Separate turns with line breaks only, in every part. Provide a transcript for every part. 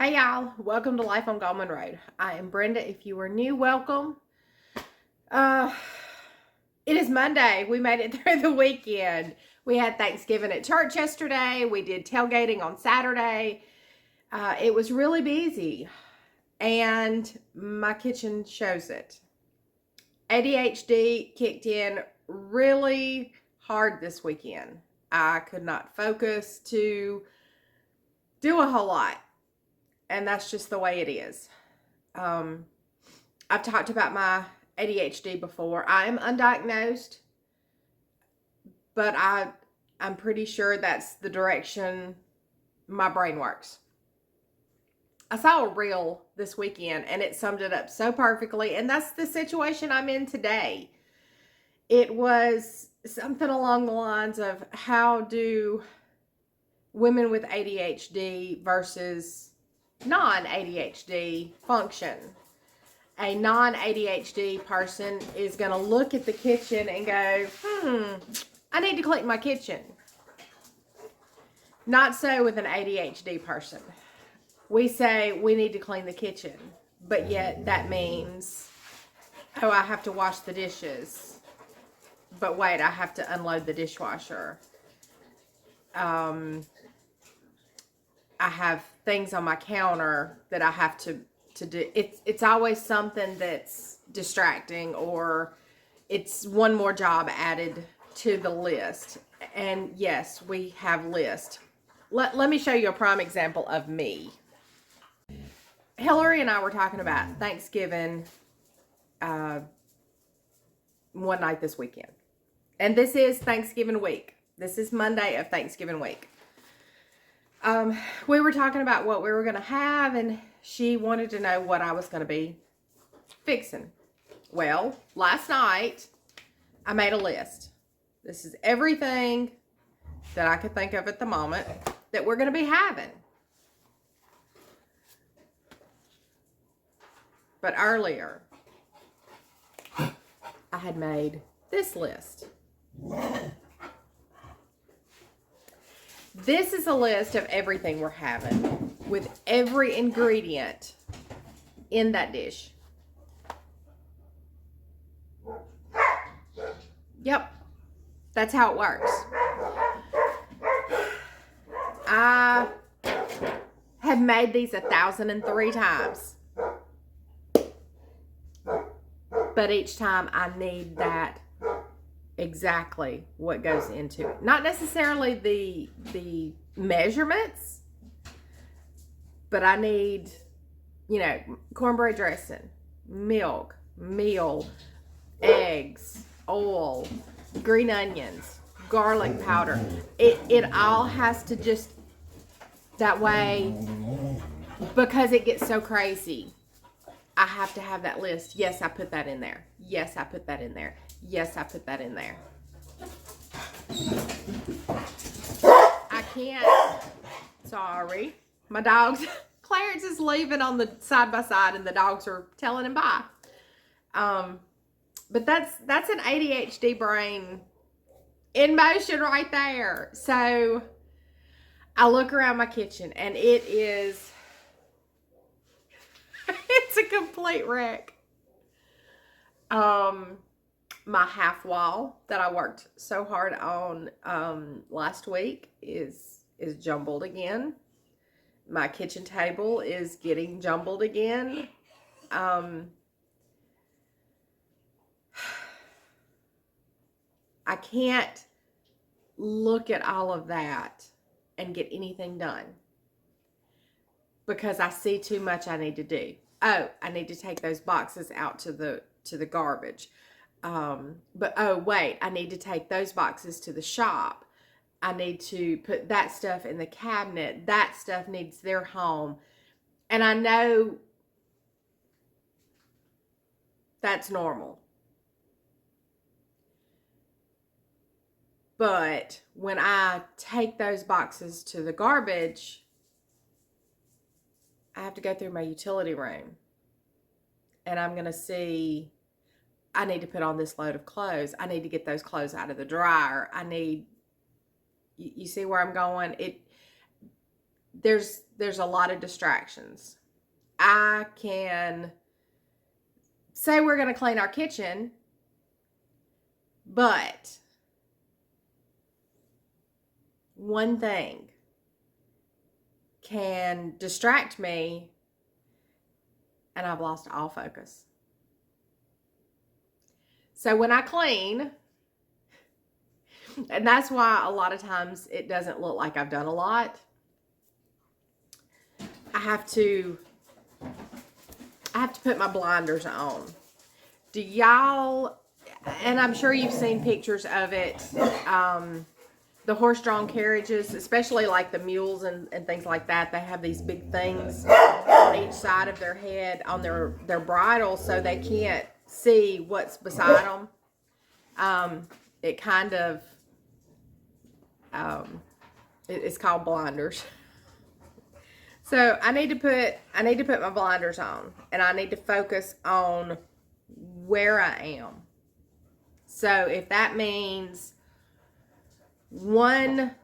Hey y'all, welcome to Life on Gallman Road. I am Brenda. If you are new, welcome. Uh it is Monday. We made it through the weekend. We had Thanksgiving at church yesterday. We did tailgating on Saturday. It was really busy, and my kitchen shows it. ADHD kicked in really hard this weekend. I could not focus to do a whole lot, and that's just the way it is. Um, I've talked about my ADHD before. I am undiagnosed, but I'm pretty sure that's the direction my brain works. I saw a reel this weekend and it summed it up so perfectly, and that's the situation I'm in today. It was something along the lines of how do women with ADHD versus non-ADHD function. A non-ADHD person is going to look at the kitchen and go, I need to clean my kitchen. Not so with an ADHD person. We say we need to clean the kitchen, but yet that means, oh, I have to wash the dishes. But wait, I have to unload the dishwasher. I have things on my counter that I have to do. It's always something that's distracting, or it's one more job added to the list. And yes, we have lists. Let me show you a prime example of me. Hillary and I were talking about Thanksgiving one night this weekend. And this is Thanksgiving week. This is Monday of Thanksgiving week. We were talking about what we were going to have, and she wanted to know what I was going to be fixing. Well, last night, I made a list. This is everything that I could think of at the moment that we're going to be having. But earlier, I had made this list. This is a list of everything we're having with every ingredient in that dish. Yep, that's how it works. I have made these 1,003 times. But each time I need that exactly what goes into it. Not necessarily the measurements, but I need, cornbread dressing, milk, meal, eggs, oil, green onions, garlic powder. It all has to just that way, because it gets so crazy. I have to have that list. Yes, I put that in there. Yes, I put that in there. Yes, I put that in there. I can't. Sorry. My dogs, Clarence is leaving on the side by side and the dogs are telling him bye. But that's an ADHD brain in motion right there. So I look around my kitchen and it is it's a complete wreck. My half wall that I worked so hard on last week is jumbled again. My kitchen table is getting jumbled again. I can't look at all of that and get anything done because I see too much I need to do. Oh, I need to take those boxes out to the garbage. But oh wait, I need to take those boxes to the shop. I need to put that stuff in the cabinet. That stuff needs their home. And I know that's normal. But when I take those boxes to the garbage, I have to go through my utility room. And I'm going to see, I need to put on this load of clothes. I need to get those clothes out of the dryer. You see where I'm going? there's a lot of distractions. I can say we're going to clean our kitchen, but one thing can distract me and I've lost all focus. So when I clean, and that's why a lot of times it doesn't look like I've done a lot, I have to put my blinders on. Do y'all, and I'm sure you've seen pictures of it, the horse-drawn carriages, especially like the mules and things like that, they have these big things on each side of their head on their bridle so they can't see what's beside them. It kind of, it's called blinders. So I need to put my blinders on, and I need to focus on where I am. So if that means one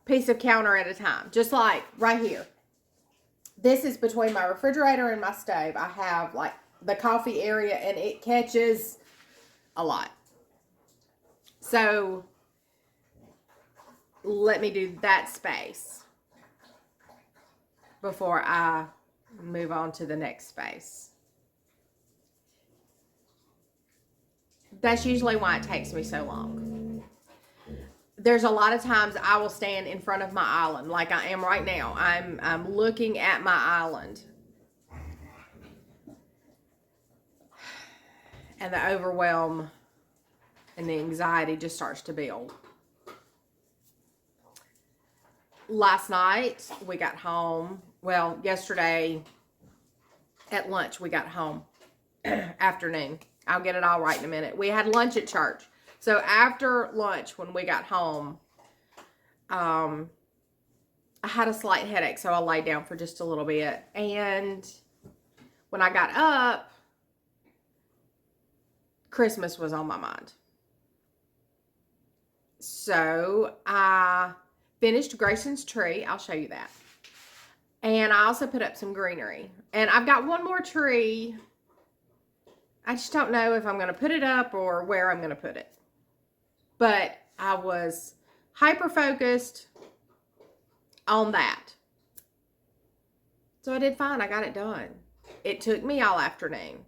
piece of counter at a time, just like right here. This is between my refrigerator and my stove. I have like the coffee area, and it catches a lot. So let me do that space before I move on to the next space. That's usually why it takes me so long. There's a lot of times I will stand in front of my island like I am right now. I'm looking at my island. And the overwhelm and the anxiety just starts to build. Last night we got home. Well, yesterday at lunch we got home. Afternoon. I'll get it all right in a minute. We had lunch at church. So after lunch, when we got home, I had a slight headache, so I laid down for just a little bit. And when I got up, Christmas was on my mind. So I finished Grayson's tree. I'll show you that. And I also put up some greenery. And I've got one more tree. I just don't know if I'm going to put it up or where I'm going to put it. But I was hyper-focused on that. So I did fine. I got it done. It took me all afternoon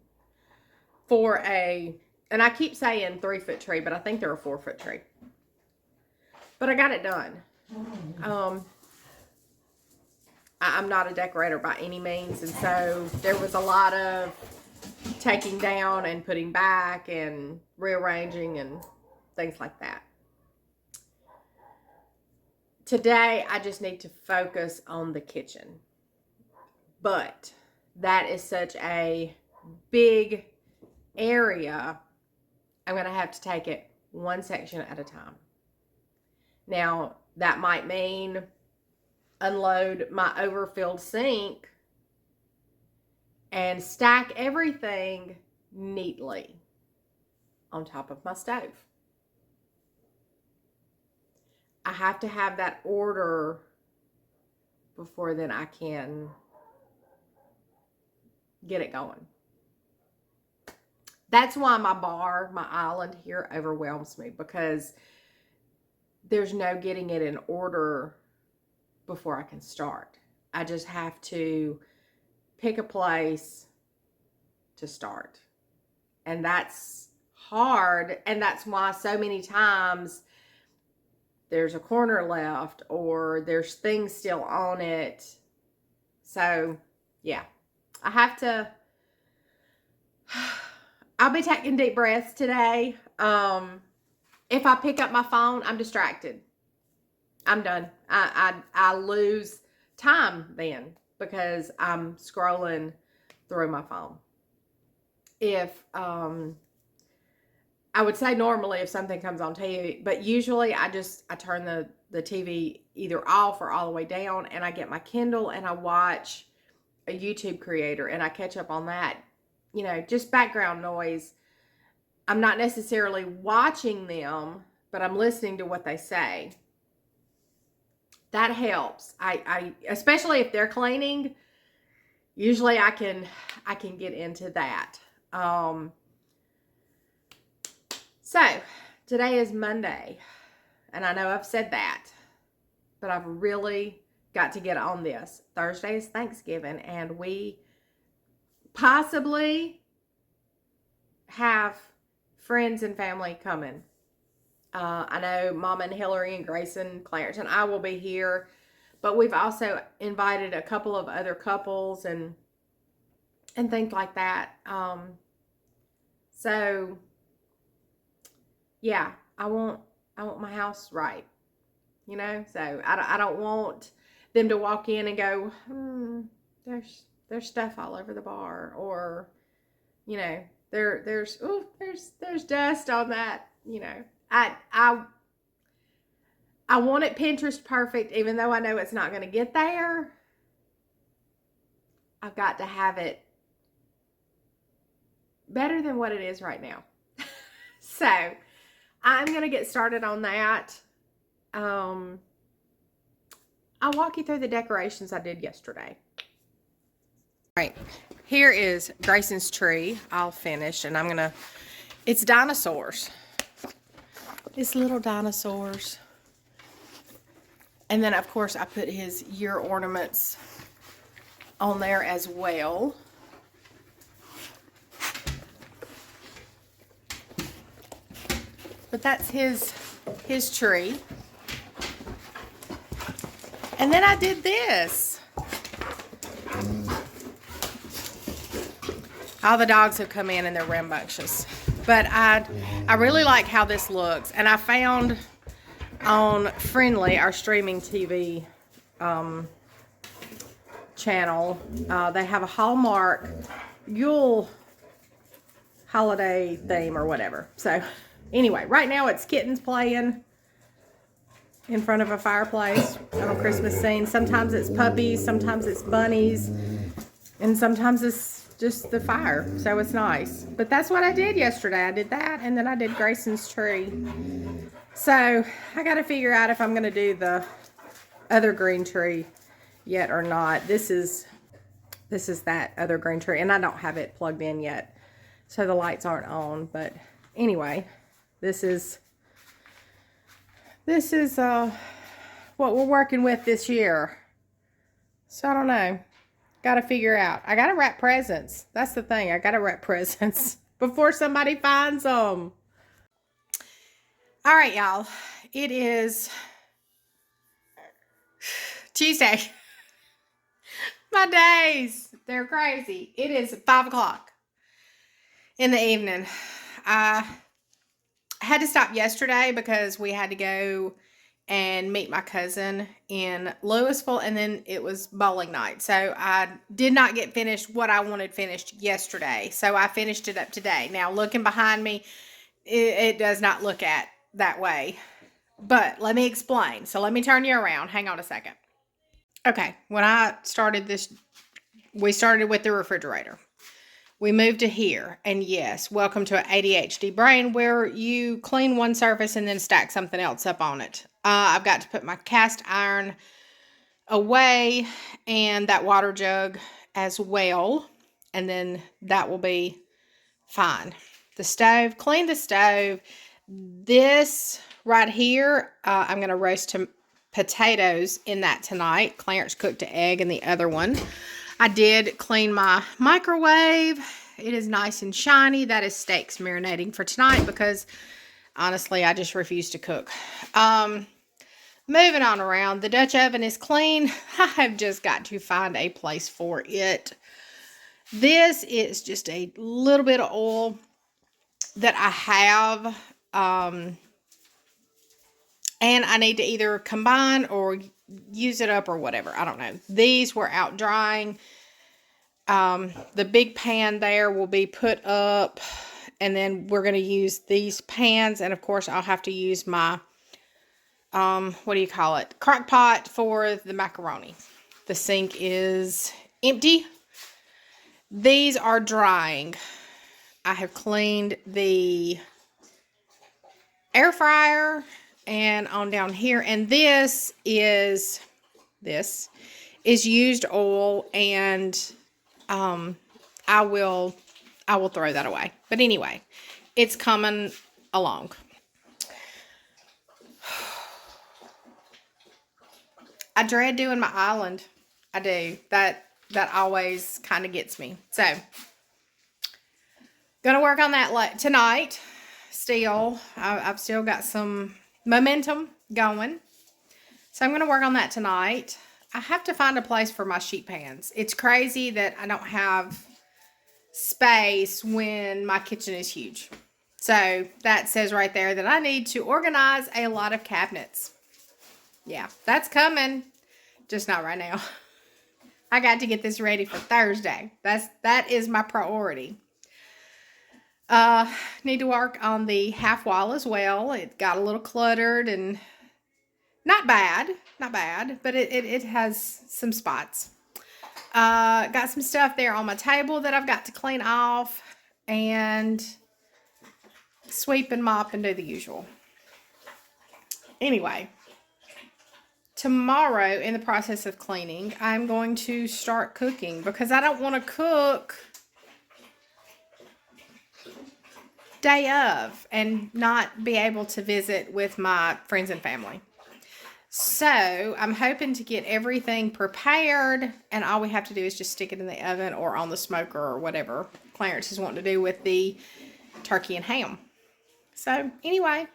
for and I keep saying 3-foot tree, but I think they're a 4-foot tree. But I got it done. I'm not a decorator by any means, and so there was a lot of taking down and putting back and rearranging and things like that. Today, I just need to focus on the kitchen. But that is such a big area, I'm going to have to take it one section at a time. Now, that might mean unload my overfilled sink and stack everything neatly on top of my stove. I have to have that order before then I can get it going. That's why my island here overwhelms me, because there's no getting it in order before I can start. I just have to pick a place to start. And that's hard. And that's why so many times there's a corner left or there's things still on it. So, yeah. I have to... I'll be taking deep breaths today. If I pick up my phone, I'm distracted. I'm done. I lose time then because I'm scrolling through my phone. If I would say normally if something comes on TV, but usually I turn the TV either off or all the way down, and I get my Kindle and I watch a YouTube creator and I catch up on that. You know, just background noise. I'm not necessarily watching them, but I'm listening to what they say. that helps. I especially if they're cleaning, usually I can get into that. So today is Monday, and I know I've said that, but I've really got to get on this. Thursday is Thanksgiving, and we possibly have friends and family coming. I know Mama and Hillary and Grayson, Clarence, and I will be here, but we've also invited a couple of other couples and things like that. So yeah, I want my house right, you know. So I don't want them to walk in and go, there's stuff all over the bar, or you know, there's dust on that, you know. I want it Pinterest perfect, even though I know it's not going to get there. I've got to have it better than what it is right now. So I'm going to get started on that. I'll walk you through the decorations I did yesterday. All right, here is Grayson's tree. I'll finish, and it's dinosaurs. It's little dinosaurs. And then, of course, I put his year ornaments on there as well. But that's his tree. And then I did this. All the dogs have come in and they're rambunctious. But I really like how this looks. And I found on Friendly, our streaming TV channel, they have a Hallmark Yule holiday theme or whatever. So anyway, right now it's kittens playing in front of a fireplace on a Christmas scene. Sometimes it's puppies, sometimes it's bunnies, and sometimes it's just the fire. So it's nice. But that's what I did yesterday. I did that, and then I did Grayson's tree. So I got to figure out if I'm going to do the other green tree yet or not. This is that other green tree, and I don't have it plugged in yet, so the lights aren't on. But anyway, this is what we're working with this year. So I don't know. Got to figure out. I got to wrap presents. That's the thing. I got to wrap presents before somebody finds them. All right, y'all. It is Tuesday. My days, they're crazy. It is 5 o'clock in the evening. I had to stop yesterday because we had to go and meet my cousin in Louisville, and then it was bowling night. So I did not get finished what I wanted finished yesterday. So I finished it up today. Now, looking behind me, it does not look at that way. But let me explain. So let me turn you around. Hang on a second. Okay, when I started this, we started with the refrigerator. We moved to here, and yes, welcome to an ADHD brain where you clean one surface and then stack something else up on it. I've got to put my cast iron away and that water jug as well, and then that will be fine. The stove, clean the stove. This right here, I'm going to roast potatoes in that tonight. Clarence cooked an egg in the other one. I did clean my microwave. It is nice and shiny. That is steaks marinating for tonight because, honestly, I just refuse to cook. Moving on around. The Dutch oven is clean. I have just got to find a place for it. This is just a little bit of oil that I have. And I need to either combine or use it up or whatever. I don't know. These were out drying. The big pan there will be put up. And then we're going to use these pans. And, of course, I'll have to use my, what do you call it? Crock pot for the macaroni. The sink is empty. These are drying. I have cleaned the air fryer
and on down here. And this is used oil, and I will throw that away. But anyway, it's coming along. I dread doing my island. I do. That always kind of gets me. So, gonna work on that tonight. Still, I've still got some momentum going. So I'm gonna work on that tonight. I have to find a place for my sheet pans. It's crazy that I don't have space when my kitchen is huge. So that says right there that I need to organize a lot of cabinets. Yeah, that's coming. Just not right now. I got to get this ready for Thursday. That is my priority. Need to work on the half wall as well. It got a little cluttered and not bad, but it has some spots. Got some stuff there on my table that I've got to clean off and sweep and mop and do the usual. Anyway, tomorrow in the process of cleaning, I'm going to start cooking because I don't want to cook day of and not be able to visit with my friends and family. So I'm hoping to get everything prepared, and all we have to do is just stick it in the oven or on the smoker or whatever Clarence is wanting to do with the turkey and ham. So anyway,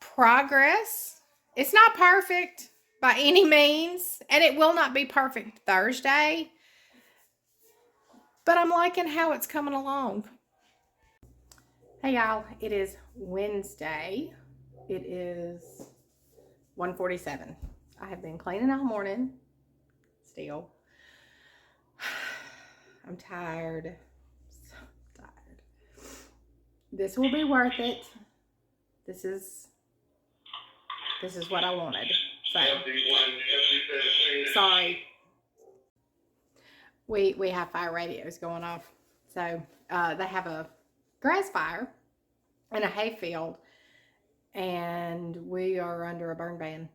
progress. It's not perfect by any means, and it will not be perfect Thursday, but I'm liking how it's coming along. Hey y'all, it is Wednesday. It is 1:47. I have been cleaning all morning. Still. I'm tired. So tired. This will be worth it. This is what I wanted. So sorry. We have fire radios going off. So they have a grass fire in a hay field, and we are under a burn ban.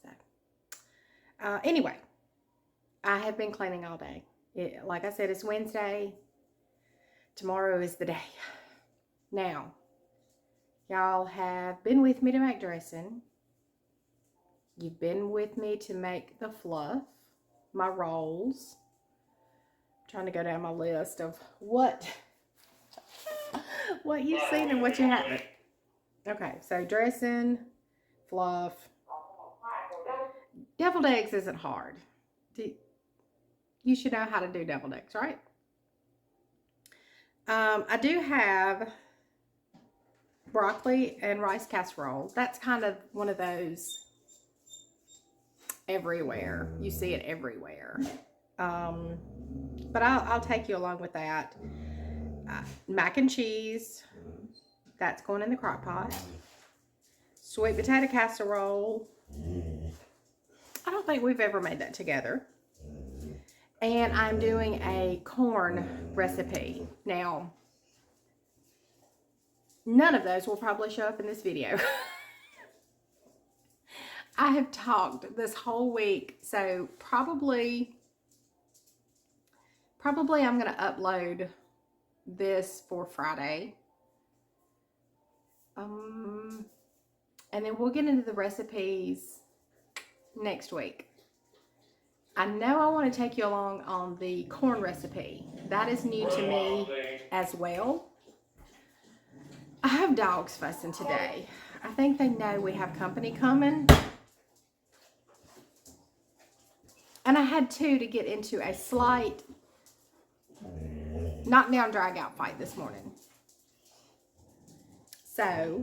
So anyway, I have been cleaning all day. Like I said, it's Wednesday. Tomorrow is the day. Now, y'all have been with me to make dressing. You've been with me to make the fluff, my rolls. I'm trying to go down my list of what you've seen and what you haven't. Okay, so dressing, fluff. Deviled eggs isn't hard. You should know how to do deviled eggs, right? I do have broccoli and rice casserole. That's kind of one of those everywhere. You see it everywhere. But I'll take you along with that. Mac and cheese. That's going in the crock pot. Sweet potato casserole. I don't think we've ever made that together. And I'm doing a corn recipe. Now, none of those will probably show up in this video. I have talked this whole week, so probably I'm going to upload this for Friday. And then we'll get into the recipes next week. I know I want to take you along on the corn recipe. That is new to me as well. I have dogs fussing today. I think they know we have company coming. And I had to get into a slight knockdown drag out fight this morning. So,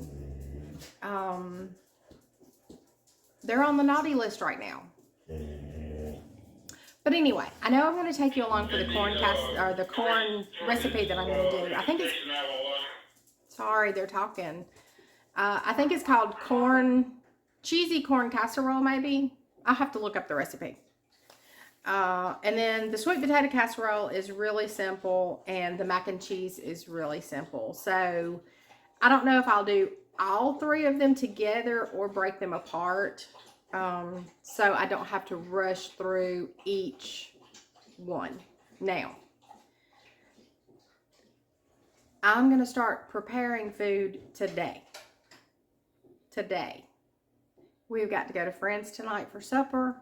they're on the naughty list right now. But anyway, I know I'm going to take you along for the corn recipe that I'm going to do. I think it's, sorry, they're talking. I think it's called cheesy corn casserole, maybe. I'll have to look up the recipe. And then the sweet potato casserole is really simple, and the mac and cheese is really simple. So I don't know if I'll do
all three of them together or break them apart, so I don't have to rush through each one. Now, I'm going to start preparing food today. We've got to go to friends tonight for supper.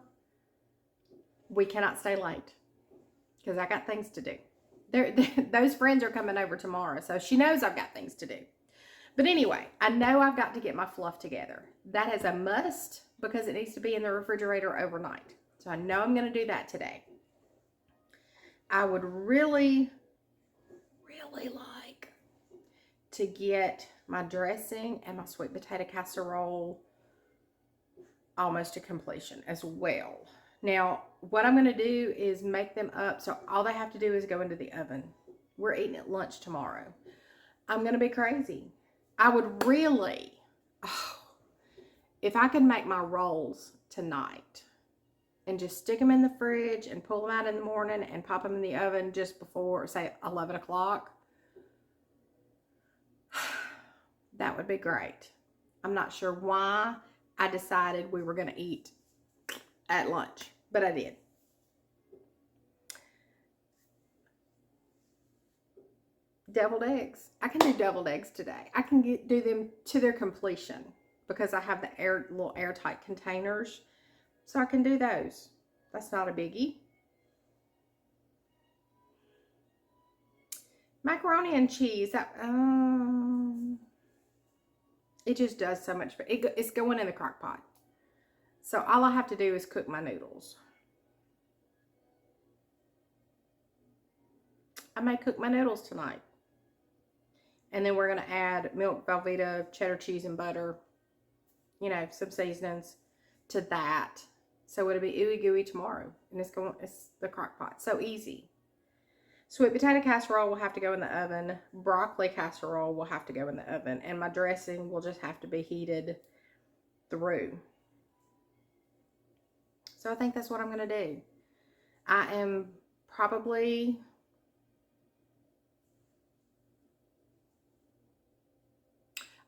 We cannot stay late because I got things to do. Those friends are coming over tomorrow, so she knows I've got things to do. But anyway, I know I've got to get my fluff together. That is a must because it needs to be in the refrigerator overnight. So I know I'm going to do that today. I would really like to get my dressing and my sweet potato casserole almost to completion as well. Now, what I'm going to do is make them up so all they have to do is go into the oven. We're eating at lunch tomorrow. I'm going to be crazy. I would really, if I could make my rolls tonight and just stick them in the fridge and pull them out in the morning and pop them in the oven just before, say, 11 o'clock, that would be great. I'm not sure why I decided we were going to eat at lunch, but I did. Deviled eggs. I can do deviled eggs today. I can do them to their completion because I have the little airtight containers, so I can do those. That's not a biggie. Macaroni and cheese. It just does so much. It's going in the crock pot. So all I have to do is cook my noodles. I may cook my noodles tonight. And then we're going to add milk, Velveeta, cheddar cheese, and butter. You know, some seasonings to that. So it'll be ooey gooey tomorrow. And it's the crock pot. So easy. Sweet potato casserole will have to go in the oven. Broccoli casserole will have to go in the oven. And my dressing will just have to be heated through. So I think that's what I'm going to do. I am probably...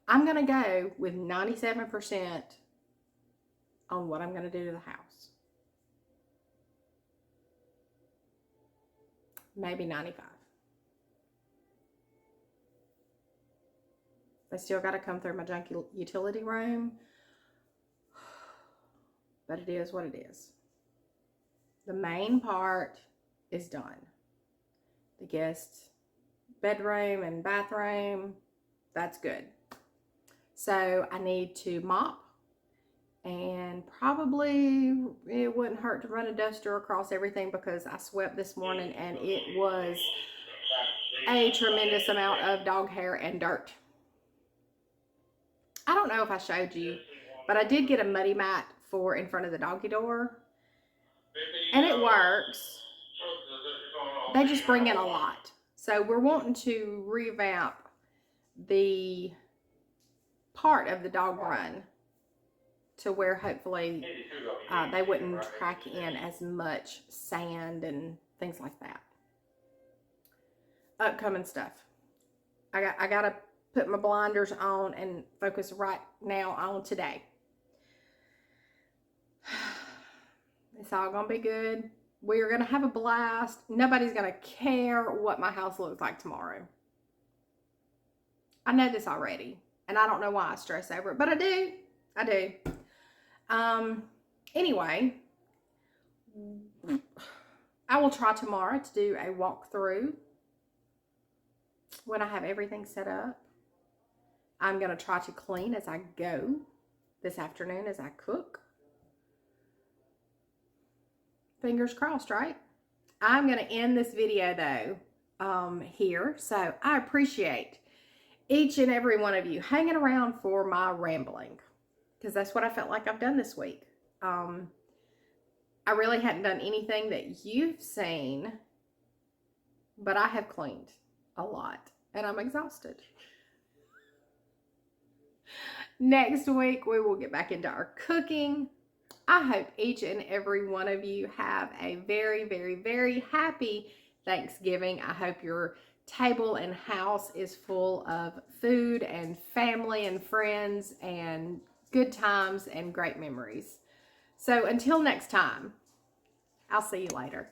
I'm going to go with 97% on what I'm going to do to the house. Maybe 95. They still got to come through my junk utility room. But it is what it is. The main part is done. The guest bedroom and bathroom, that's good. So I need to mop, and probably it wouldn't hurt to run a duster across everything because I swept this morning and it was a tremendous amount of dog hair and dirt. I don't know if I showed you, but I did get a muddy mat for in front of the doggy door, and it works. They just bring in a lot. So we're wanting to revamp the part of the dog run to where hopefully they wouldn't track in as much sand and things like that. Upcoming stuff. I gotta put my blinders on and focus right now on today. It's all gonna be good. We are gonna have a blast. Nobody's gonna care what my house looks like tomorrow. I know this already, and I don't know why I stress over it, but I do. Anyway, I will try tomorrow to do a walkthrough when I have everything set up. I'm going to try to clean as I go this afternoon as I cook. Fingers crossed, right? I'm going to end this video though here. So I appreciate each and every one of you hanging around for my rambling, because that's what I felt like I've done this week. I really hadn't done anything that you've seen, but I have cleaned a lot and I'm exhausted. Next week, we will get back into our cooking. I hope each and every one of you have a very, very, very happy Thanksgiving. I hope your table and house is full of food and family and friends and good times and great memories. So until next time, I'll see you later.